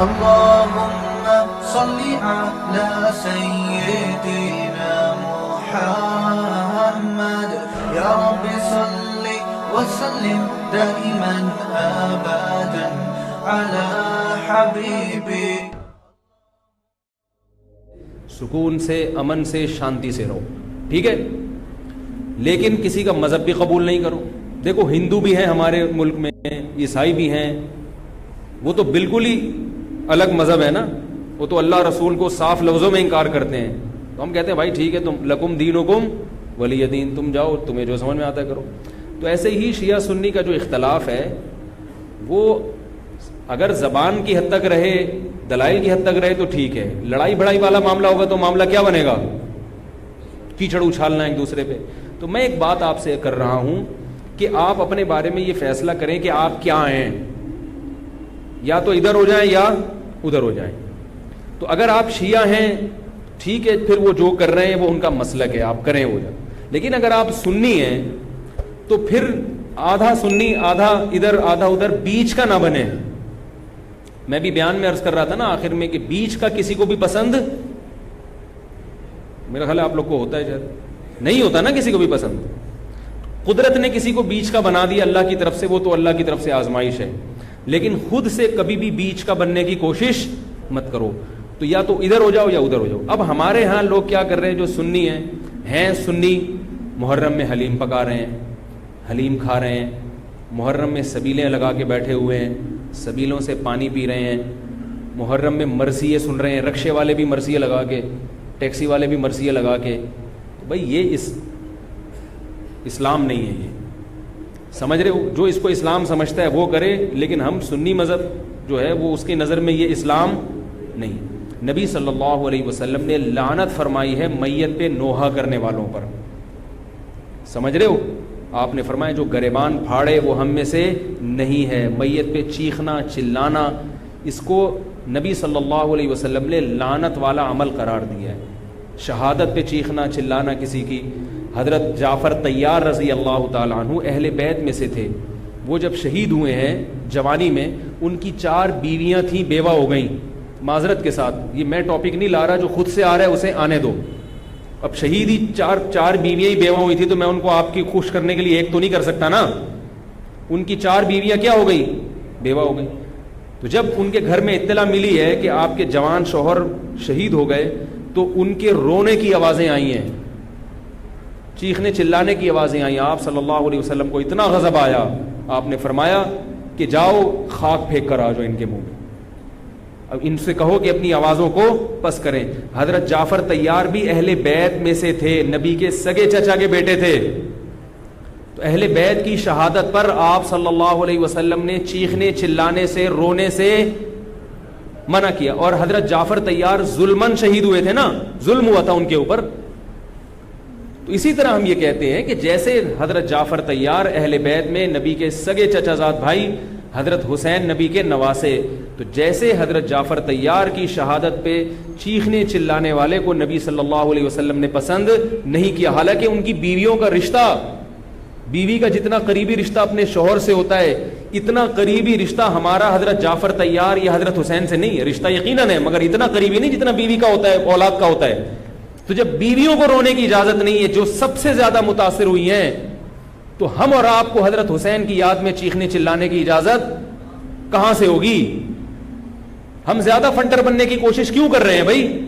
اللهم صل على سيدنا محمد يا رب صل وسلم دائما ابدا على حبيبي. سکون سے، امن سے، شانتی سے رہو، ٹھیک ہے، لیکن کسی کا مذہب بھی قبول نہیں کرو. دیکھو ہندو بھی ہیں ہمارے ملک میں، عیسائی بھی ہیں، وہ تو بالکل ہی الگ مذہب ہے نا، وہ تو اللہ رسول کو صاف لفظوں میں انکار کرتے ہیں. تو ہم کہتے ہیں بھائی ٹھیک ہے، تم لکم دینکم ولی دین، تم جاؤ، تمہیں جو سمجھ میں آتا ہے کرو. تو ایسے ہی شیعہ سنی کا جو اختلاف ہے وہ اگر زبان کی حد تک رہے، دلائل کی حد تک رہے تو ٹھیک ہے. لڑائی بڑائی والا معاملہ ہوگا تو معاملہ کیا بنے گا؟ کیچڑ اچھالنا ایک دوسرے پہ. تو میں ایک بات آپ سے کر رہا ہوں کہ آپ اپنے بارے میں یہ فیصلہ کریں کہ آپ کیا ہیں، یا تو ادھر ہو جائیں یا ادھر ہو جائیں. تو اگر آپ شیعہ ہیں ٹھیک ہے، پھر وہ جو کر رہے ہیں وہ ان کا مسلک ہے، آپ کریں وہ جائیں. لیکن اگر آپ سنی ہیں تو پھر آدھا سنی آدھا ادھر آدھا ادھر، بیچ کا نہ بنے. میں بھی بیان میں عرض کر رہا تھا نا آخر میں کہ بیچ کا کسی کو بھی پسند، میرا خیال ہے آپ لوگ کو ہوتا ہے، شاید نہیں ہوتا نا کسی کو بھی پسند. قدرت نے کسی کو بیچ کا بنا دیا اللہ کی طرف سے، وہ تو اللہ کی طرف سے آزمائش ہے، لیکن خود سے کبھی بھی بیچ کا بننے کی کوشش مت کرو. تو یا تو ادھر ہو جاؤ یا ادھر ہو جاؤ. اب ہمارے ہاں لوگ کیا کر رہے ہیں، جو سنی ہیں سنی، محرم میں حلیم پکا رہے ہیں، حلیم کھا رہے ہیں، محرم میں سبیلیں لگا کے بیٹھے ہوئے ہیں، سبیلوں سے پانی پی رہے ہیں، محرم میں مرثیے سن رہے ہیں، رکشے والے بھی مرثیے لگا کے، ٹیکسی والے بھی مرثیے لگا کے. بھائی یہ اسلام نہیں ہے، یہ سمجھ رہے ہو؟ جو اس کو اسلام سمجھتا ہے وہ کرے، لیکن ہم سنی مذہب جو ہے وہ اس کی نظر میں یہ اسلام نہیں. نبی صلی اللہ علیہ وسلم نے لعنت فرمائی ہے میت پہ نوحہ کرنے والوں پر، سمجھ رہے ہو؟ آپ نے فرمایا جو گریبان پھاڑے وہ ہم میں سے نہیں ہے. میت پہ چیخنا چلانا، اس کو نبی صلی اللہ علیہ وسلم نے لعنت والا عمل قرار دیا ہے. شہادت پہ چیخنا چلانا کسی کی. حضرت جعفر طیار رضی اللہ تعالیٰ عنہ اہل بیت میں سے تھے، وہ جب شہید ہوئے ہیں جوانی میں، ان کی 4 بیویاں تھیں، بیوہ ہو گئیں. معذرت کے ساتھ یہ میں ٹاپک نہیں لا رہا، جو خود سے آ رہا ہے اسے آنے دو. اب شہید ہی چار بیویاں ہی بیوہ ہوئی تھی، تو میں ان کو آپ کی خوش کرنے کے لیے ایک تو نہیں کر سکتا نا. ان کی 4 بیویاں کیا ہو گئی؟ بیوہ ہو گئی. تو جب ان کے گھر میں اطلاع ملی ہے کہ آپ کے جوان شوہر شہید ہو گئے، تو ان کے رونے کی آوازیں آئی ہیں، چیخنے چلانے کی آوازیں آئیں. آپ صلی اللہ علیہ وسلم کو اتنا غضب آیا، آپ نے فرمایا کہ جاؤ خاک پھینک کر آ جاؤ ان کے منہ میں، اب ان سے کہو کہ اپنی آوازوں کو پس کریں. حضرت جعفر طیار بھی اہل بیت میں سے تھے، نبی کے سگے چچا کے بیٹے تھے. تو اہل بیت کی شہادت پر آپ صلی اللہ علیہ وسلم نے چیخنے چلانے سے، رونے سے منع کیا. اور حضرت جعفر طیار ظلمن شہید ہوئے تھے نا، ظلم ہوا تھا ان کے اوپر. تو اسی طرح ہم یہ کہتے ہیں کہ جیسے حضرت جعفر طیار اہل بیت میں نبی کے سگے چچا زاد بھائی، حضرت حسین نبی کے نواسے، تو جیسے حضرت جعفر طیار کی شہادت پہ چیخنے چلانے والے کو نبی صلی اللہ علیہ وسلم نے پسند نہیں کیا. حالانکہ ان کی بیویوں کا رشتہ، بیوی کا جتنا قریبی رشتہ اپنے شوہر سے ہوتا ہے، اتنا قریبی رشتہ ہمارا حضرت جعفر طیار یا حضرت حسین سے نہیں ہے. رشتہ یقیناً ہے، مگر اتنا قریبی نہیں جتنا بیوی کا ہوتا ہے، اولاد کا ہوتا ہے. تو جب بیویوں کو رونے کی اجازت نہیں ہے، جو سب سے زیادہ متاثر ہوئی ہیں، تو ہم اور آپ کو حضرت حسین کی یاد میں چیخنے چلانے کی اجازت کہاں سے ہوگی؟ ہم زیادہ فنٹر بننے کی کوشش کیوں کر رہے ہیں بھائی؟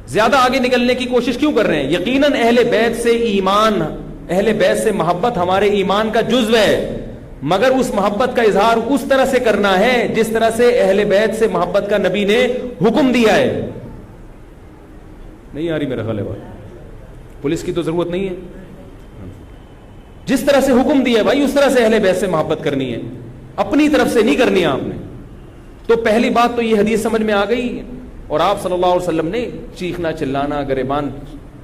زیادہ آگے نکلنے کی کوشش کیوں کر رہے ہیں؟ یقیناً اہل بیت سے ایمان، اہل بیت سے محبت ہمارے ایمان کا جزو ہے، مگر اس محبت کا اظہار اس طرح سے کرنا ہے جس طرح سے اہل بیت سے محبت کا نبی نے حکم دیا ہے. نہیں آ رہی میرا خیال ہے بات؟ پولیس کی تو ضرورت نہیں ہے. جس طرح سے حکم دیا ہے بھائی، اس طرح سے اہل بیت سے محبت کرنی ہے، اپنی طرف سے نہیں کرنی ہے آپ نے. تو پہلی بات تو یہ حدیث سمجھ میں آ گئی. اور آپ صلی اللہ علیہ وسلم نے چیخنا چلانا، گریبان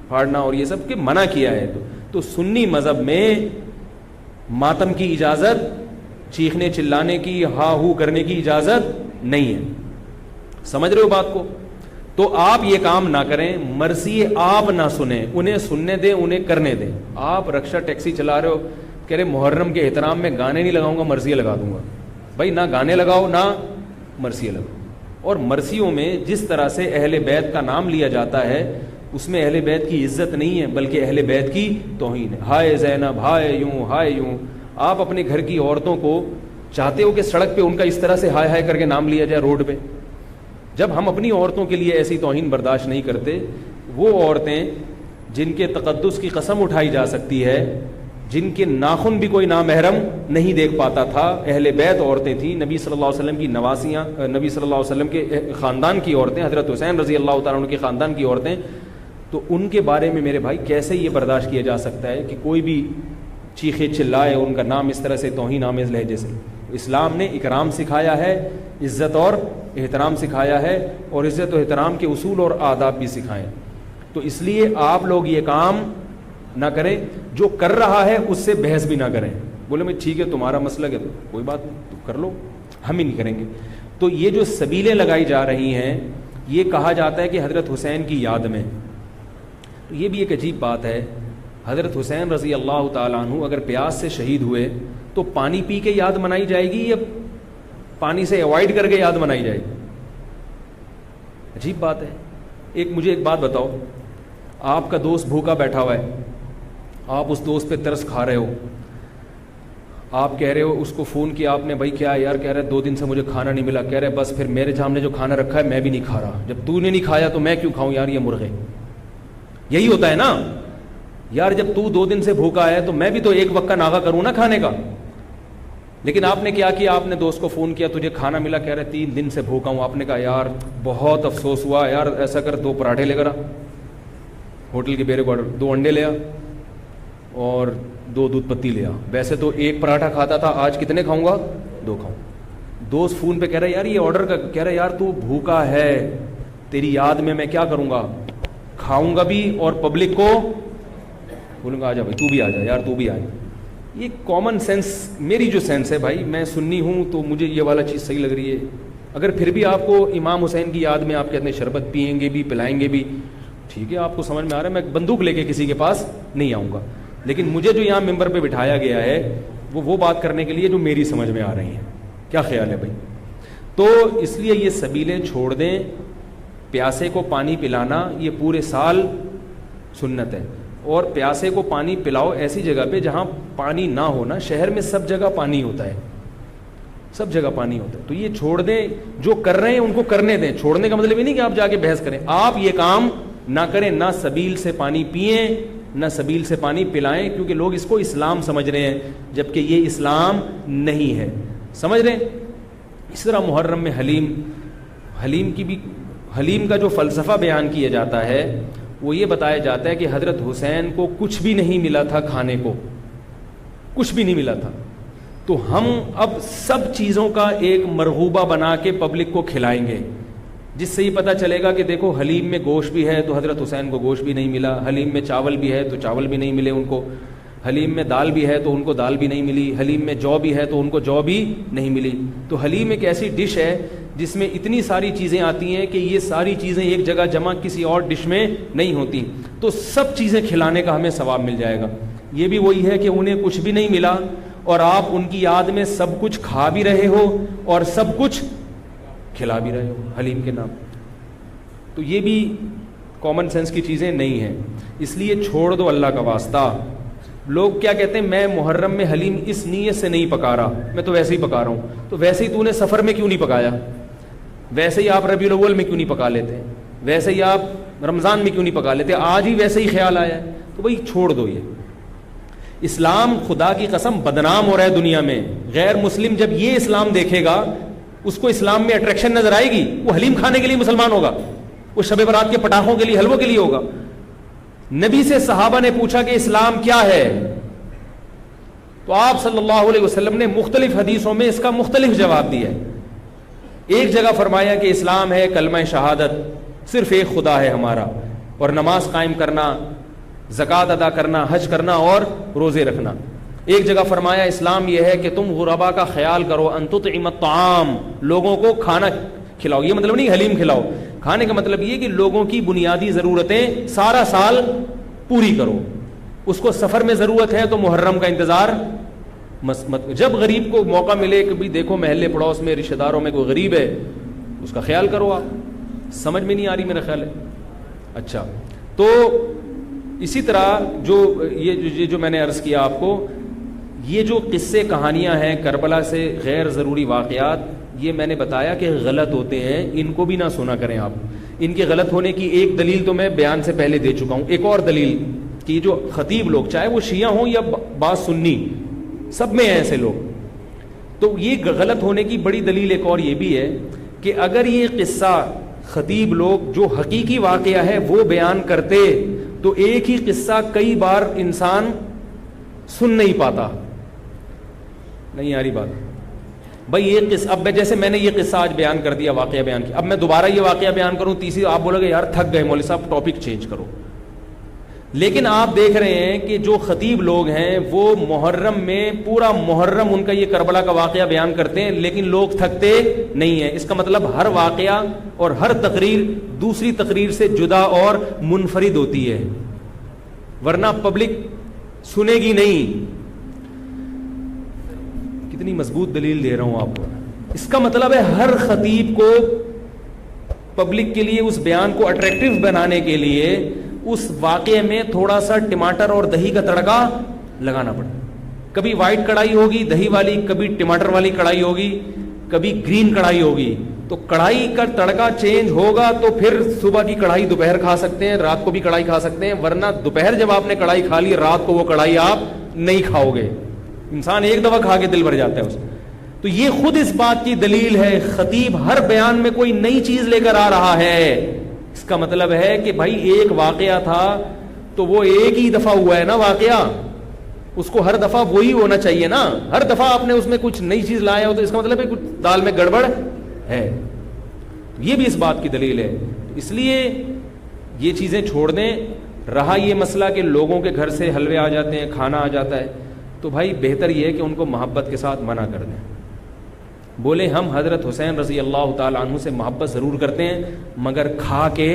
پھاڑنا اور یہ سب کے منع کیا ہے. تو سنی مذہب میں ماتم کی اجازت، چیخنے چلانے کی، ہا ہو کرنے کی اجازت نہیں ہے. سمجھ رہے ہو بات کو؟ تو آپ یہ کام نہ کریں، مرثی آپ نہ سنیں، انہیں سننے دیں، انہیں کرنے دیں. آپ رکشہ ٹیکسی چلا رہے ہو، کہہ رہے محرم کے احترام میں گانے نہیں لگاؤں گا، مرثیے لگا دوں گا. بھائی نہ گانے لگاؤ، نہ مرثی الگ. اور مرثیوں میں جس طرح سے اہل بیت کا نام لیا جاتا ہے اس میں اہل بیت کی عزت نہیں ہے بلکہ اہل بیت کی توہین ہے. ہائے زینب، ہائے یوں، ہائے یوں. آپ اپنے گھر کی عورتوں کو چاہتے ہو کہ سڑک پہ ان کا اس طرح سے ہائے ہائے کر کے نام لیا جائے روڈ پہ؟ جب ہم اپنی عورتوں کے لیے ایسی توہین برداشت نہیں کرتے، وہ عورتیں جن کے تقدس کی قسم اٹھائی جا سکتی ہے، جن کے ناخن بھی کوئی نامحرم نہیں دیکھ پاتا تھا، اہل بیت عورتیں تھیں، نبی صلی اللہ علیہ وسلم کی نواسیاں، نبی صلی اللہ علیہ وسلم کے خاندان کی عورتیں، حضرت حسین رضی اللہ تعالیٰ عنہ کے خاندان کی عورتیں، تو ان کے بارے میں میرے بھائی کیسے یہ برداشت کیا جا سکتا ہے کہ کوئی بھی چیخے چلائے ان کا نام اس طرح سے توہین آمیز لہجے سے؟ اسلام نے اکرام سکھایا ہے، عزت اور احترام سکھایا ہے، اور عزت و احترام کے اصول اور آداب بھی سکھائے. تو اس لیے آپ لوگ یہ کام نہ کریں، جو کر رہا ہے اس سے بحث بھی نہ کریں. بولے میں ٹھیک ہے تمہارا مسلک ہے تو کوئی بات نہیں، تو کر لو، ہم ہی نہیں کریں گے. تو یہ جو سبیلیں لگائی جا رہی ہیں، یہ کہا جاتا ہے کہ حضرت حسین کی یاد میں. تو یہ بھی ایک عجیب بات ہے. حضرت حسین رضی اللہ تعالیٰ عنہ اگر پیاس سے شہید ہوئے تو پانی پی کے یاد منائی جائے گی یا پانی سے اوائڈ کر کے یاد منائی جائے گی؟ عجیب بات ہے. مجھے ایک بات بتاؤ، آپ کا دوست بھوکا بیٹھا ہوا ہے، آپ اس دوست پہ ترس کھا رہے ہو، آپ کہہ رہے ہو، اس کو فون کیا آپ نے، بھائی کیا یار؟ کہہ رہے 2 دن سے مجھے کھانا نہیں ملا. کہہ رہے بس پھر میرے سامنے جو کھانا رکھا ہے میں بھی نہیں کھا رہا، جب تو نے نہیں کھایا تو میں کیوں کھاؤں یار یہ مرغے؟ یہی ہوتا ہے نا یار، جب تو 2 دن سے بھوکا ہے تو میں بھی تو ایک وقت کا ناغہ کروں نا کھانے کا. لیکن آپ نے کیا کیا؟ آپ نے دوست کو فون کیا، تجھے کھانا ملا؟ کہہ رہے 3 دن سے بھوکا ہوں. آپ نے کہا یار بہت افسوس ہوا یار، ایسا کر 2 پراٹھے لے کر آ، ہوٹل کے بیرے کو آرڈر، 2 انڈے لے آ اور 2 دودھ پتی لے آ. ویسے تو 1 پراٹھا کھاتا تھا، آج کتنے کھاؤں گا؟ 2 کھاؤں. دوست فون پہ کہہ رہا ہے یار یہ آرڈر کا، کہہ رہا ہے یار تو بھوکا ہے، تیری یاد میں کیا کروں گا، کھاؤں گا بھی اور پبلک کو بولوں گا آ جا بھائی تو بھی آ جا یار تو بھی آ جا. یہ کامن سینس، میری جو سینس ہے بھائی، میں سنی ہوں تو مجھے یہ والا چیز صحیح لگ رہی ہے. اگر پھر بھی آپ کو امام حسین کی یاد میں آپ کہتے ہیں شربت پئیں گے بھی پلائیں گے بھی، ٹھیک ہے آپ کو سمجھ میں آ رہا ہے، میں بندوق لے کے کسی کے پاس نہیں آؤں گا. لیکن مجھے جو یہاں ممبر پہ بٹھایا گیا ہے وہ بات کرنے کے لیے جو میری سمجھ میں آ رہی ہیں. کیا خیال ہے بھائی؟ تو اس لیے یہ سبیلیں چھوڑ دیں. پیاسے کو پانی پلانا یہ پورے سال سنت ہے، اور پیاسے کو پانی پلاؤ ایسی جگہ پہ جہاں پانی نہ ہونا. شہر میں سب جگہ پانی ہوتا ہے، سب جگہ پانی ہوتا ہے. تو یہ چھوڑ دیں، جو کر رہے ہیں ان کو کرنے دیں. چھوڑنے کا مطلب یہ نہیں کہ آپ جا کے بحث کریں. آپ یہ کام نہ کریں، نہ سبیل سے پانی پئیں نہ سبیل سے پانی پلائیں، کیونکہ لوگ اس کو اسلام سمجھ رہے ہیں جبکہ یہ اسلام نہیں ہے. سمجھ رہے ہیں؟ اس طرح محرم میں حلیم کا جو فلسفہ بیان کیا جاتا ہے وہ یہ بتایا جاتا ہے کہ حضرت حسین کو کچھ بھی نہیں ملا تھا، کھانے کو کچھ بھی نہیں ملا تھا، تو ہم اب سب چیزوں کا ایک مرغوبہ بنا کے پبلک کو کھلائیں گے، جس سے یہ پتہ چلے گا کہ دیکھو حلیم میں گوشت بھی ہے تو حضرت حسین کو گوشت بھی نہیں ملا، حلیم میں چاول بھی ہے تو چاول بھی نہیں ملے ان کو، حلیم میں دال بھی ہے تو ان کو دال بھی نہیں ملی، حلیم میں جو بھی ہے تو ان کو جو بھی نہیں ملی. تو حلیم ایک ایسی ڈش ہے جس میں اتنی ساری چیزیں آتی ہیں کہ یہ ساری چیزیں ایک جگہ جمع کسی اور ڈش میں نہیں ہوتی. تو سب چیزیں کھلانے کا ہمیں ثواب مل جائے گا. یہ بھی وہی ہے کہ انہیں کچھ بھی نہیں ملا اور آپ ان کی یاد میں سب کچھ کھا بھی رہے ہو اور سب کچھ کھلا بھی رہے ہو حلیم کے نام. تو یہ بھی کامن سینس کی چیزیں نہیں ہیں. اس لیے چھوڑ دو اللہ کا واسطہ. لوگ کیا کہتے ہیں، میں محرم میں حلیم اس نیت سے نہیں پکا رہا، میں تو ویسے ہی پکا رہا ہوں. تو ویسے ہی تو نے سفر میں کیوں نہیں پکایا؟ ویسے ہی آپ ربیع الاول میں کیوں نہیں پکا لیتے؟ ویسے ہی آپ رمضان میں کیوں نہیں پکا لیتے؟ آج ہی ویسے ہی خیال آیا ہے. تو بھائی چھوڑ دو. یہ اسلام خدا کی قسم بدنام ہو رہا ہے دنیا میں. غیر مسلم جب یہ اسلام دیکھے گا اس کو اسلام میں اٹریکشن نظر آئے گی، وہ حلیم کھانے کے لیے مسلمان ہوگا، وہ شب برات کے پٹاخوں کے لیے، حلووں کے لیے ہوگا. نبی سے صحابہ نے پوچھا کہ اسلام کیا ہے، تو آپ صلی اللہ علیہ وسلم نے مختلف حدیثوں میں اس کا مختلف جواب دیا. ایک جگہ فرمایا کہ اسلام ہے کلمہ شہادت، صرف ایک خدا ہے ہمارا، اور نماز قائم کرنا، زکوٰۃ ادا کرنا، حج کرنا اور روزے رکھنا. ایک جگہ فرمایا اسلام یہ ہے کہ تم غربا کا خیال کرو، ان تطعم الطعام، لوگوں کو کھانا کھلاؤ. یہ مطلب نہیں حلیم کھلاؤ، کھانے کا مطلب یہ کہ لوگوں کی بنیادی ضرورتیں سارا سال پوری کرو. اس کو سفر میں ضرورت ہے تو محرم کا انتظار جب غریب کو موقع ملے کہ بھی دیکھو محلے پڑوس میں رشتہ داروں میں کوئی غریب ہے اس کا خیال کرو. آپ سمجھ میں نہیں آ رہی میرا خیال ہے. اچھا تو اسی طرح جو میں نے عرض کیا آپ کو, یہ جو قصے کہانیاں ہیں کربلا سے غیر ضروری واقعات, یہ میں نے بتایا کہ غلط ہوتے ہیں, ان کو بھی نہ سنا کریں آپ. ان کے غلط ہونے کی ایک دلیل تو میں بیان سے پہلے دے چکا ہوں. ایک اور دلیل کہ جو خطیب لوگ چاہے وہ شیعہ ہوں یا بعض سنی, سب میں ہیں ایسے لوگ, تو یہ غلط ہونے کی بڑی دلیل ایک اور یہ بھی ہے کہ اگر یہ قصہ خطیب لوگ جو حقیقی واقعہ ہے وہ بیان کرتے تو ایک ہی قصہ کئی بار انسان سن نہیں پاتا. نہیں آ رہی بات بھائی؟ یہ قصہ اب جیسے میں نے یہ قصہ آج بیان کر دیا, واقعہ بیان کیا, اب میں دوبارہ یہ واقعہ بیان کروں تیسری, آپ بولو گے یار تھک گئے مولوی صاحب, ٹاپک چینج کرو. لیکن آپ دیکھ رہے ہیں کہ جو خطیب لوگ ہیں وہ محرم میں پورا محرم ان کا یہ کربلا کا واقعہ بیان کرتے ہیں, لیکن لوگ تھکتے نہیں ہیں. اس کا مطلب ہر واقعہ اور ہر تقریر دوسری تقریر سے جدا اور منفرد ہوتی ہے, ورنہ پبلک سنے گی نہیں. کتنی مضبوط دلیل دے رہا ہوں آپ کو. اس کا مطلب ہے ہر خطیب کو پبلک کے لیے اس بیان کو اٹریکٹیو بنانے کے لیے اس واقعے میں تھوڑا سا ٹماٹر اور دہی کا تڑکا لگانا پڑتا. کبھی وائٹ کڑھائی ہوگی دہی والی, کبھی ٹماٹر والی کڑھائی ہوگی, کبھی گرین کڑھائی ہوگی. تو کڑھائی کا تڑکا چینج ہوگا تو پھر صبح کی کڑھائی دوپہر کھا سکتے ہیں, رات کو بھی کڑھائی کھا سکتے ہیں, ورنہ دوپہر جب آپ نے کڑھائی کھا لی رات کو وہ کڑھائی آپ نہیں کھاؤ گے. انسان ایک دفعہ کھا کے دل بھر جاتا ہے اس. تو یہ خود اس بات کی دلیل ہے خطیب ہر بیان میں کوئی نئی چیز لے کر آ رہا ہے. اس کا مطلب ہے کہ بھائی ایک واقعہ تھا تو وہ ایک ہی دفعہ ہوا ہے نا واقعہ, اس کو ہر دفعہ وہی ہونا چاہیے نا. ہر دفعہ آپ نے اس میں کچھ نئی چیز لایا ہو تو اس کا مطلب ہے کچھ دال میں گڑبڑ ہے. یہ بھی اس بات کی دلیل ہے. اس لیے یہ چیزیں چھوڑ دیں. رہا یہ مسئلہ کہ لوگوں کے گھر سے حلوے آ جاتے ہیں, کھانا آ جاتا ہے, تو بھائی بہتر یہ ہے کہ ان کو محبت کے ساتھ منع کر دیں. بولے ہم حضرت حسین رضی اللہ تعالیٰ عنہ سے محبت ضرور کرتے ہیں مگر کھا کے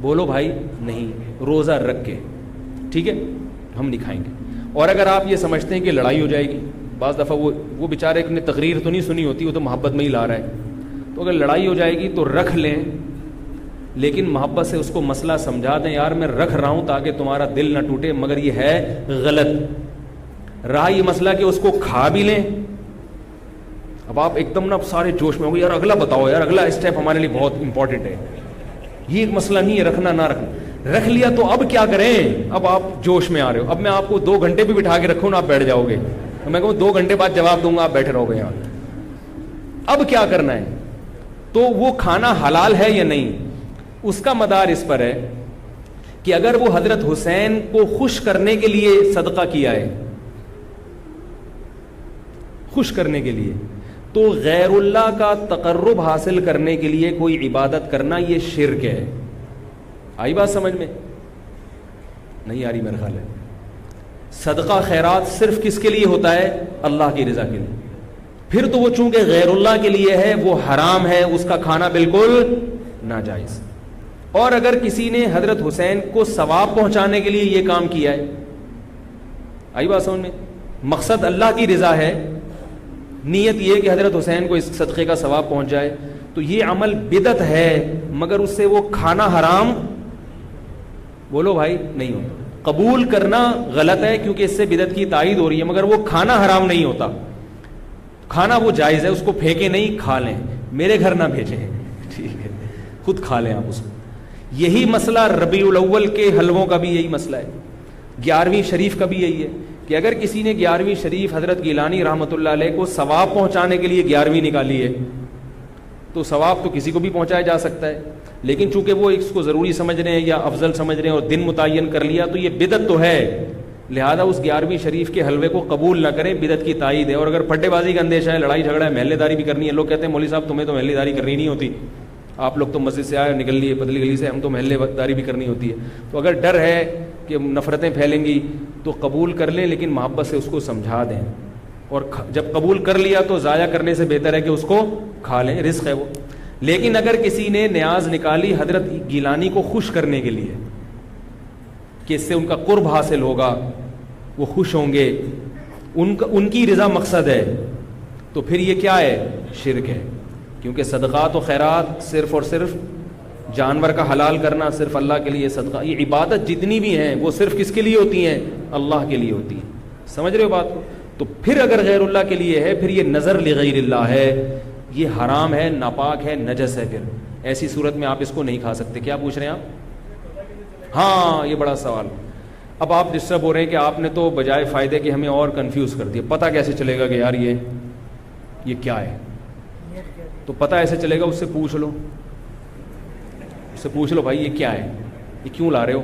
بولو بھائی نہیں, روزہ رکھ کے, ٹھیک ہے ہم نہیں کھائیں گے. اور اگر آپ یہ سمجھتے ہیں کہ لڑائی ہو جائے گی, بعض دفعہ وہ بیچارے نے تقریر تو نہیں سنی ہوتی, وہ تو محبت میں ہی لا رہا ہے, تو اگر لڑائی ہو جائے گی تو رکھ لیں, لیکن محبت سے اس کو مسئلہ سمجھا دیں, یار میں رکھ رہا ہوں تاکہ تمہارا دل نہ ٹوٹے مگر یہ ہے غلط. رہا یہ مسئلہ کہ اس کو کھا بھی لیں, اب آپ ایک دم نا سارے جوش میں ہوں گے, یار اگلا بتاؤ, یار اگلا اسٹیپ ہمارے لیے بہت امپورٹنٹ ہے, یہ ایک مسئلہ نہیں ہے رکھنا نہ رکھنا. رکھ لیا تو اب کیا کریں؟ اب آپ جوش میں آ رہے ہو, اب میں آپ کو 2 گھنٹے بھی بٹھا کے رکھوں نا آپ بیٹھ جاؤ گے, میں کہوں 2 گھنٹے بعد جواب دوں گا آپ بیٹھے رہو گے یہاں. اب کیا کرنا ہے؟ تو وہ کھانا حلال ہے یا نہیں, اس کا مدار اس پر ہے کہ اگر وہ حضرت حسین کو خوش کرنے کے لیے صدقہ کیا ہے, خوش کرنے کے لیے, تو غیر اللہ کا تقرب حاصل کرنے کے لیے کوئی عبادت کرنا یہ شرک ہے. آئی بات سمجھ میں؟ نہیں آ رہی میرا خیال ہے. صدقہ خیرات صرف کس کے لیے ہوتا ہے؟ اللہ کی رضا کے لیے. پھر تو وہ چونکہ غیر اللہ کے لیے ہے وہ حرام ہے, اس کا کھانا بالکل ناجائز. اور اگر کسی نے حضرت حسین کو ثواب پہنچانے کے لیے یہ کام کیا ہے, آئی بات سمجھ میں, مقصد اللہ کی رضا ہے, نیت یہ کہ حضرت حسین کو اس صدقے کا ثواب پہنچ جائے, تو یہ عمل بدعت ہے مگر اس سے وہ کھانا حرام بولو بھائی نہیں ہوتا. قبول کرنا غلط ہے کیونکہ اس سے بدعت کی تائید ہو رہی ہے, مگر وہ کھانا حرام نہیں ہوتا. کھانا وہ جائز ہے, اس کو پھینکے نہیں, کھا لیں, میرے گھر نہ بھیجیں, ٹھیک ہے, خود کھا لیں آپ اس کو. یہی مسئلہ ربیع الاول کے حلووں کا بھی یہی مسئلہ ہے, 11ویں شریف کا بھی یہی ہے کہ اگر کسی نے 11ویں شریف حضرت گیلانی رحمۃ اللہ علیہ کو ثواب پہنچانے کے لیے 11ویں نکالی ہے تو ثواب تو کسی کو بھی پہنچایا جا سکتا ہے, لیکن چونکہ وہ اس کو ضروری سمجھ رہے ہیں یا افضل سمجھ رہے ہیں اور دن متعین کر لیا تو یہ بدعت تو ہے, لہذا اس 11ویں شریف کے حلوے کو قبول نہ کریں, بدعت کی تائید ہے. اور اگر پھڈے بازی کا اندیشہ ہے, لڑائی جھگڑا ہے, محلے داری بھی کرنی ہے, لوگ کہتے ہیں مولوی صاحب تمہیں تو محلے داری کرنی نہیں ہوتی, آپ لوگ تو مسجد سے آئے نکل لیے پتلی گلی سے, ہم تو محلے داری بھی کرنی ہوتی ہے. تو اگر ڈر ہے کہ نفرتیں پھیلیں گی تو قبول کر لیں, لیکن محبت سے اس کو سمجھا دیں, اور جب قبول کر لیا تو ضائع کرنے سے بہتر ہے کہ اس کو کھا لیں, رزق ہے وہ. لیکن اگر کسی نے نیاز نکالی حضرت گیلانی کو خوش کرنے کے لیے کہ اس سے ان کا قرب حاصل ہوگا, وہ خوش ہوں گے, ان کی رضا مقصد ہے، تو پھر یہ کیا ہے؟ شرک ہے. کیونکہ صدقات و خیرات صرف اور صرف جانور کا حلال کرنا صرف اللہ کے لیے، صدقہ یہ عبادت جتنی بھی ہیں وہ صرف کس کے لیے ہوتی ہیں؟ اللہ کے لیے ہوتی ہیں. سمجھ رہے ہو بات کو؟ تو پھر اگر غیر اللہ کے لیے ہے پھر یہ نظر لغیر اللہ ہے، یہ حرام ہے، ناپاک ہے، نجس ہے. پھر ایسی صورت میں آپ اس کو نہیں کھا سکتے. کیا پوچھ رہے ہیں آپ؟ ہاں یہ بڑا سوال. اب آپ ڈسٹرب ہو رہے ہیں کہ آپ نے تو بجائے فائدے کہ ہمیں اور کنفیوز کر دیا. پتہ کیسے چلے گا کہ یار یہ کیا ہے؟ تو پتہ ایسے چلے گا، اس سے پوچھ لو، اس سے پوچھ لو بھائی یہ کیا ہے، یہ کیوں لا رہے ہو؟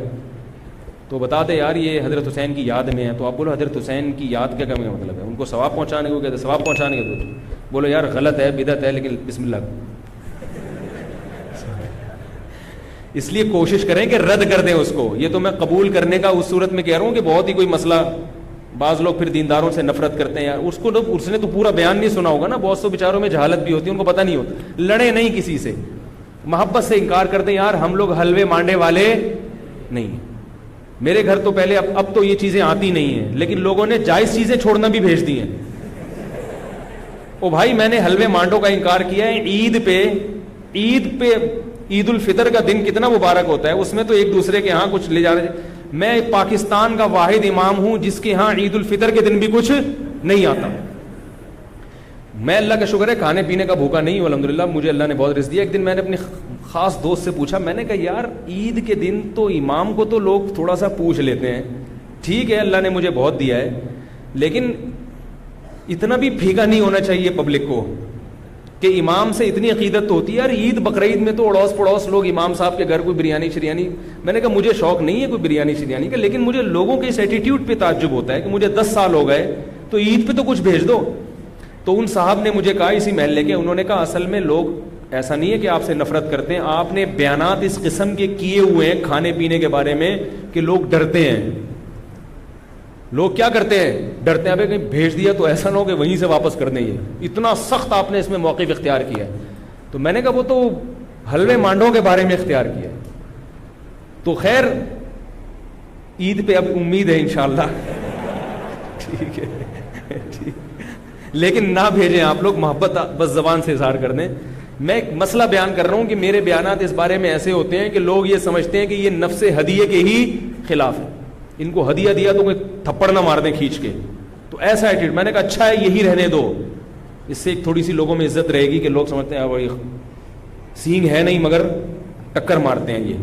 تو بتا دے یار یہ حضرت حسین کی یاد میں ہے. تو آپ بولو حضرت حسین کی یاد کیا کا مطلب ہے؟ ان کو ثواب پہنچانے کو کہتے ہیں، ثواب پہنچانے کے تو بولو یار غلط ہے، بدعت ہے، لیکن بسم اللہ. اس لیے کوشش کریں کہ رد کر دیں اس کو. یہ تو میں قبول کرنے کا اس صورت میں کہہ رہا ہوں کہ بہت ہی کوئی مسئلہ، بعض لوگ پھر دینداروں سے نفرت کرتے ہیں. یار اس نے تو پورا بیان نہیں سنا ہوگا نا. بہت سے بیچاروں میں جہالت بھی ہوتی ہے، ان کو پتہ نہیں ہوتا. لڑے نہیں کسی سے، محبت سے انکار کرتے ہیں. یار ہم لوگ حلوے مانڈے والے نہیں ہیں. میرے گھر تو پہلے اب تو یہ چیزیں آتی نہیں ہیں، لیکن لوگوں نے جائز چیزیں چھوڑنا بھی بھیج دی ہیں. او بھائی میں نے حلوے مانڈوں کا انکار کیا ہے. عید پہ عید الفطر کا دن کتنا مبارک ہوتا ہے، اس میں تو ایک دوسرے کے ہاں کچھ لے جا رہے. میں پاکستان کا واحد امام ہوں جس کے ہاں عید الفطر کے دن بھی کچھ نہیں آتا. میں اللہ کا شکر ہے کھانے پینے کا بھوکا نہیں ہوں الحمدللہ، مجھے اللہ نے بہت رزق دیا. ایک دن میں نے اپنے خاص دوست سے پوچھا، میں نے کہا یار عید کے دن تو امام کو تو لوگ تھوڑا سا پوچھ لیتے ہیں، ٹھیک ہے اللہ نے مجھے بہت دیا ہے، لیکن اتنا بھی پھیکا نہیں ہونا چاہیے پبلک کو کہ امام سے اتنی عقیدت تو ہوتی ہے. یار عید بقرعید میں تو اڑوس پڑوس لوگ امام صاحب کے گھر کوئی بریانی شریانی. میں نے کہا مجھے شوق نہیں ہے کوئی بریانی شریانی کا، لیکن مجھے لوگوں کے اس ایٹیٹیوڈ پہ تعجب ہوتا ہے کہ مجھے 10 سال ہو گئے تو عید پہ تو کچھ بھیج دو. تو ان صاحب نے مجھے کہا اسی محلے کے، انہوں نے کہا اصل میں لوگ ایسا نہیں ہے کہ آپ سے نفرت کرتے ہیں، آپ نے بیانات اس قسم کے کیے ہوئے ہیں کھانے پینے کے بارے میں کہ لوگ ڈرتے ہیں. لوگ کیا کرتے ہیں؟ ڈرتے ہیں کہیں بھیج دیا تو ایسا نہ ہو کہ وہیں سے واپس کر دیں. یہ اتنا سخت آپ نے اس میں موقف اختیار کیا ہے. تو میں نے کہا وہ تو حلوے مانڈوں کے بارے میں اختیار کیا ہے. تو خیر عید پہ اب امید ہے انشاءاللہ. ٹھیک ہے لیکن نہ بھیجیں آپ لوگ، محبت بس زبان سے اظہار کر دیں. میں ایک مسئلہ بیان کر رہا ہوں کہ میرے بیانات اس بارے میں ایسے ہوتے ہیں کہ لوگ یہ سمجھتے ہیں کہ یہ نفس ہدیے کے ہی خلاف ہے. ان کو ہدیہ دیا تو کوئی تھپڑ نہ مار دیں کھینچ کے. تو ایسا ایٹیٹیوڈ، میں نے کہا اچھا ہے یہی رہنے دو، اس سے ایک تھوڑی سی لوگوں میں عزت رہے گی کہ لوگ سمجھتے ہیں وہی سینگ ہے نہیں مگر ٹکر مارتے ہیں یہ.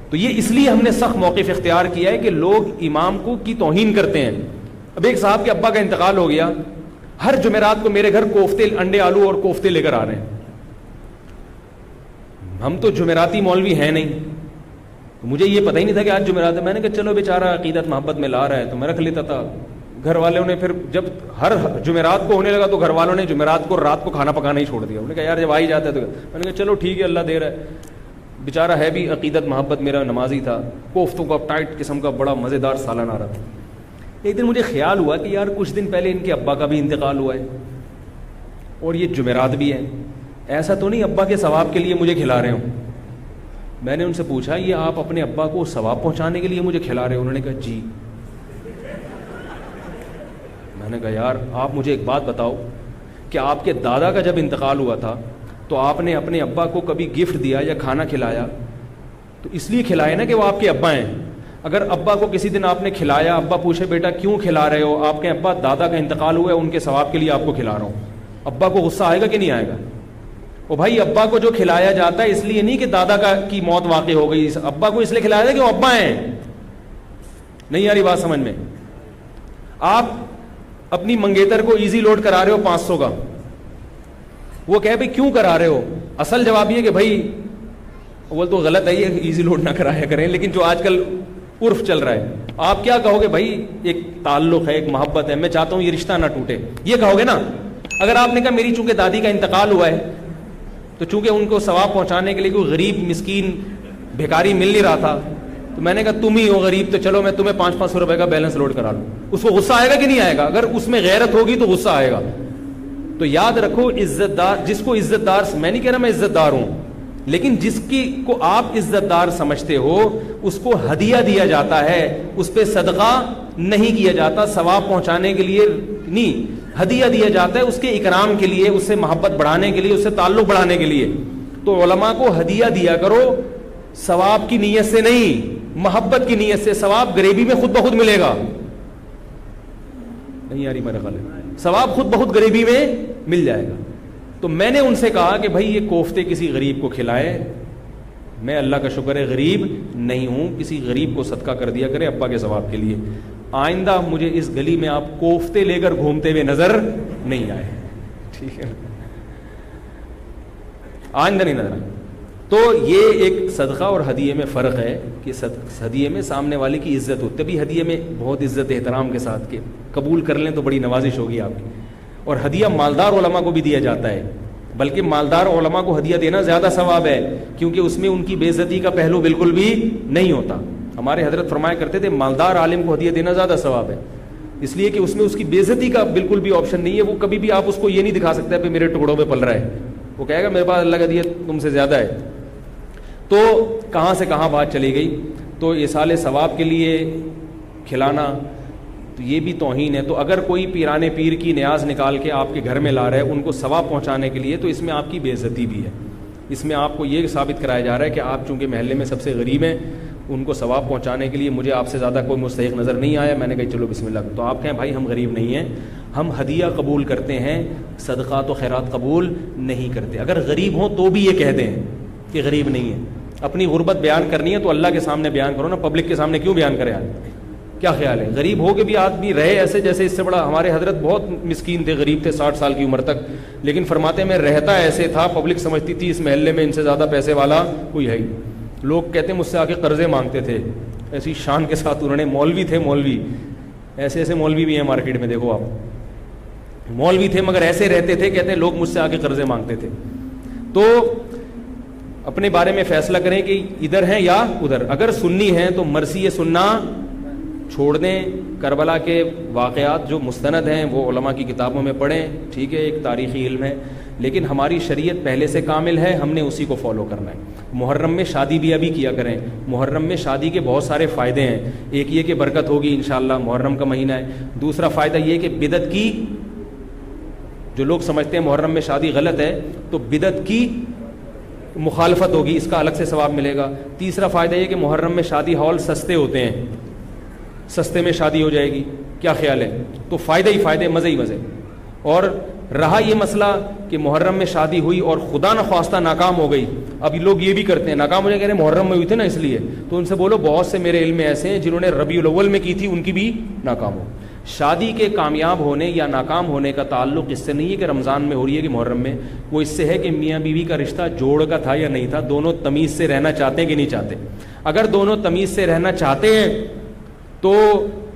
تو یہ اس لیے ہم نے سخت موقف اختیار کیا ہے کہ لوگ امام کو کی توہین کرتے ہیں. اب ایک صاحب کے ابا کا انتقال ہو گیا، ہر جمعرات کو میرے گھر کوفتے، انڈے آلو اور کوفتے لے کر آ رہے ہیں. ہم تو جمعراتی مولوی ہیں نہیں، مجھے یہ پتہ ہی نہیں تھا کہ آج جمعرات ہے. میں نے کہا چلو بیچارہ عقیدت محبت میں لا رہا ہے تو میں رکھ لیتا تھا. گھر والوں نے پھر جب ہر جمعرات کو ہونے لگا تو گھر والوں نے جمعرات کو رات کو کھانا پکانا ہی چھوڑ دیا. انہوں نے کہا یار جب آ ہی جاتا ہے تو میں نے کہا چلو ٹھیک ہے اللہ دے رہا ہے. بیچارہ ہے بھی عقیدت محبت، میرا نمازی تھا. کوفتوں کا ٹائٹ قسم کا بڑا مزیدار سالن آ رہا تھا. ایک دن مجھے خیال ہوا کہ یار کچھ دن پہلے ان کے ابا کا بھی انتقال ہوا ہے اور یہ جمعرات بھی ہے، ایسا تو نہیں ابا کے ثواب کے لیے مجھے کھلا رہے ہوں. میں نے ان سے پوچھا یہ آپ اپنے ابا کو ثواب پہنچانے کے لیے مجھے کھلا رہے ہو؟ انہوں نے کہا جی. میں نے کہا یار آپ مجھے ایک بات بتاؤ کہ آپ کے دادا کا جب انتقال ہوا تھا تو آپ نے اپنے ابا کو کبھی گفٹ دیا یا کھانا کھلایا؟ تو اس لیے کھلایا نا کہ وہ آپ کے ابا ہیں. اگر ابا کو کسی دن آپ نے کھلایا، ابا پوچھے بیٹا کیوں کھلا رہے ہو؟ آپ کے ابا دادا کا انتقال ہوا ہے ان کے ثواب کے لیے آپ کو کھلا رہا ہوں. ابا کو غصہ آئے گا کہ نہیں آئے گا؟ وہ بھائی ابا کو جو کھلایا جاتا ہے اس لیے نہیں کہ دادا کی موت واقع ہو گئی، ابا کو اس لیے کھلایا جاتا ہے کہ وہ ابا ہیں. نہیں آ رہی بات سمجھ میں؟ آپ اپنی منگیتر کو ایزی لوڈ کرا رہے ہو 500 کا، وہ کہے بھائی کیوں کرا رہے ہو؟ اصل جواب یہ کہ بھائی وہ تو غلط ہے یہ ایزی لوڈ نہ کرایا کریں، لیکن جو آج کل عرف چل رہا ہے آپ کیا کہو گے؟ بھائی ایک تعلق ہے، ایک محبت ہے، میں چاہتا ہوں یہ رشتہ نہ ٹوٹے، یہ کہو گے نا. اگر آپ نے کہا میری چونکہ دادی کا انتقال ہوا ہے تو چونکہ ان کو ثواب پہنچانے کے لیے کوئی غریب مسکین بھیکاری مل نہیں رہا تھا تو میں نے کہا تم ہی ہو غریب تو چلو میں تمہیں 500 روپے کا بیلنس لوڈ کرا لوں. اس کو غصہ آئے گا کہ نہیں آئے گا؟ اگر اس میں غیرت ہوگی تو غصہ آئے گا. تو یاد رکھو عزت دار، جس کو عزت دار، میں نہیں کہہ رہا میں عزت دار ہوں، لیکن جس کی کو آپ عزت دار سمجھتے ہو اس کو ہدیہ دیا جاتا ہے، اس پہ صدقہ نہیں کیا جاتا. ثواب پہنچانے کے لیے نہیں, ہدیہ دیا جاتا ہے اس کے اکرام کے لیے, اس سے محبت بڑھانے کے لیے, اس سے تعلق بڑھانے کے لیے. تو علماء کو ہدیہ دیا کرو ثواب کی نیت سے نہیں, محبت کی نیت سے. ثواب غریبی میں خود بخود ملے گا. نہیں آ رہی میرا خیال ہے, ثواب خود بخود غریبی میں مل جائے گا. تو میں نے ان سے کہا کہ بھائی یہ کوفتے کسی غریب کو کھلائے, میں اللہ کا شکر ہے غریب نہیں ہوں, کسی غریب کو صدقہ کر دیا کرے ابا کے ثواب کے لیے. آئندہ مجھے اس گلی میں آپ کوفتے لے کر گھومتے ہوئے نظر نہیں آئے, ٹھیک ہے, آئندہ نہیں نظر آئے. تو یہ ایک صدقہ اور ہدیے میں فرق ہے کہ ہدیے میں سامنے والے کی عزت ہوتی ہے, تبھی ہدیے میں بہت عزت احترام کے ساتھ کہ قبول کر لیں تو بڑی نوازش ہوگی آپ کی. اور ہدیہ مالدار علماء کو بھی دیا جاتا ہے, بلکہ مالدار علماء کو ہدیہ دینا زیادہ ثواب ہے, کیونکہ اس میں ان کی بے عزتی کا پہلو بالکل بھی نہیں ہوتا. ہمارے حضرت فرمایا کرتے تھے مالدار عالم کو ہدیہ دینا زیادہ ثواب ہے, اس لیے کہ اس میں اس کی بے عزتی کا بالکل بھی آپشن نہیں ہے. وہ کبھی بھی آپ اس کو یہ نہیں دکھا سکتے کہ میرے ٹکڑوں پہ پل رہا ہے, وہ کہے گا میرے پاس اللہ کا ہدیہ تم سے زیادہ ہے. تو کہاں سے کہاں بات چلی گئی. تو ایصال ثواب کے لیے کھلانا تو یہ بھی توہین ہے. تو اگر کوئی پیران پیر کی نیاز نکال کے آپ کے گھر میں لا رہا ہے ان کو ثواب پہنچانے کے لیے, تو اس میں آپ کی بے عزتی بھی ہے. اس میں آپ کو یہ ثابت کرایا جا رہا ہے کہ آپ چونکہ محلے میں سب سے غریب ہیں, ان کو ثواب پہنچانے کے لیے مجھے آپ سے زیادہ کوئی مستحق نظر نہیں آیا, میں نے کہا چلو بسم اللہ. تو آپ کہیں بھائی ہم غریب نہیں ہیں, ہم ہدیہ قبول کرتے ہیں, صدقات و خیرات قبول نہیں کرتے. اگر غریب ہوں تو بھی یہ کہہ دیں کہ غریب نہیں ہے. اپنی غربت بیان کرنی ہے تو اللہ کے سامنے بیان کرو نا, پبلک کے سامنے کیوں بیان کرے آدمی. کیا خیال ہے, غریب ہو کے بھی آدمی رہے ایسے جیسے اس سے بڑا. ہمارے حضرت بہت مسکین تھے, غریب تھے 60 سال کی عمر تک, لیکن فرماتے میں رہتا ایسے تھا, پبلک سمجھتی تھی اس محلے میں ان سے زیادہ پیسے والا کوئی ہے ہی. لوگ کہتے ہیں مجھ سے آ کے قرضے مانگتے تھے, ایسی شان کے ساتھ انہوں نے. مولوی تھے, مولوی ایسے ایسے مولوی بھی ہیں مارکیٹ میں, دیکھو آپ, مولوی تھے مگر ایسے رہتے تھے, کہتے ہیں لوگ مجھ سے آ کے قرضے مانگتے تھے. تو اپنے بارے میں فیصلہ کریں کہ ادھر ہیں یا ادھر. اگر سنی ہیں تو مرثی سننا چھوڑ دیں. کربلا کے واقعات جو مستند ہیں وہ علماء کی کتابوں میں پڑھیں, ٹھیک ہے, ایک تاریخی علم ہے, لیکن ہماری شریعت پہلے سے کامل ہے, ہم نے اسی کو فالو کرنا ہے. محرم میں شادی بھی ابھی کیا کریں. محرم میں شادی کے بہت سارے فائدے ہیں. ایک یہ کہ برکت ہوگی انشاءاللہ, محرم کا مہینہ ہے. دوسرا فائدہ یہ کہ بدعت کی, جو لوگ سمجھتے ہیں محرم میں شادی غلط ہے تو بدعت کی مخالفت ہوگی, اس کا الگ سے ثواب ملے گا. تیسرا فائدہ یہ کہ محرم میں شادی ہال سستے ہوتے ہیں, سستے میں شادی ہو جائے گی. کیا خیال ہے؟ تو فائدے ہی فائدے, مزے ہی مزے. اور رہا یہ مسئلہ کہ محرم میں شادی ہوئی اور خدا نخواستہ ناکام ہو گئی. اب لوگ یہ بھی کرتے ہیں, ناکام ہو جائے, کہہ رہے ہیں محرم میں ہوئی تھی نا اس لیے. تو ان سے بولو بہت سے میرے علم میں ایسے ہیں جنہوں نے ربیع الاول میں کی تھی, ان کی بھی ناکام ہو. شادی کے کامیاب ہونے یا ناکام ہونے کا تعلق اس سے نہیں ہے کہ رمضان میں ہو رہی ہے کہ محرم میں, وہ اس سے ہے کہ میاں بیوی کا رشتہ جوڑ کا تھا یا نہیں تھا, دونوں تمیز سے رہنا چاہتے ہیں کہ نہیں چاہتے. اگر دونوں تمیز سے رہنا چاہتے ہیں تو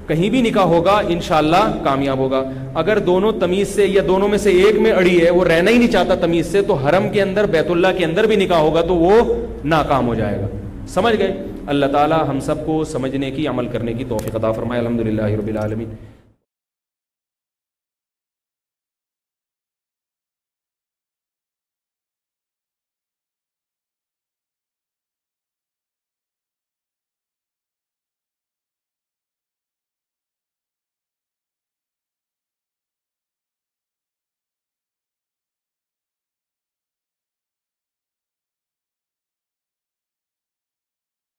کہیں بھی نکاح ہوگا انشاءاللہ کامیاب ہوگا. اگر دونوں تمیز سے یا دونوں میں سے ایک میں اڑی ہے, وہ رہنا ہی نہیں چاہتا تمیز سے, تو حرم کے اندر بیت اللہ کے اندر بھی نکاح ہوگا تو وہ ناکام ہو جائے گا. سمجھ گئے؟ اللہ تعالی ہم سب کو سمجھنے کی, عمل کرنے کی توفیق عطا فرمائے. الحمدللہ رب العالمین.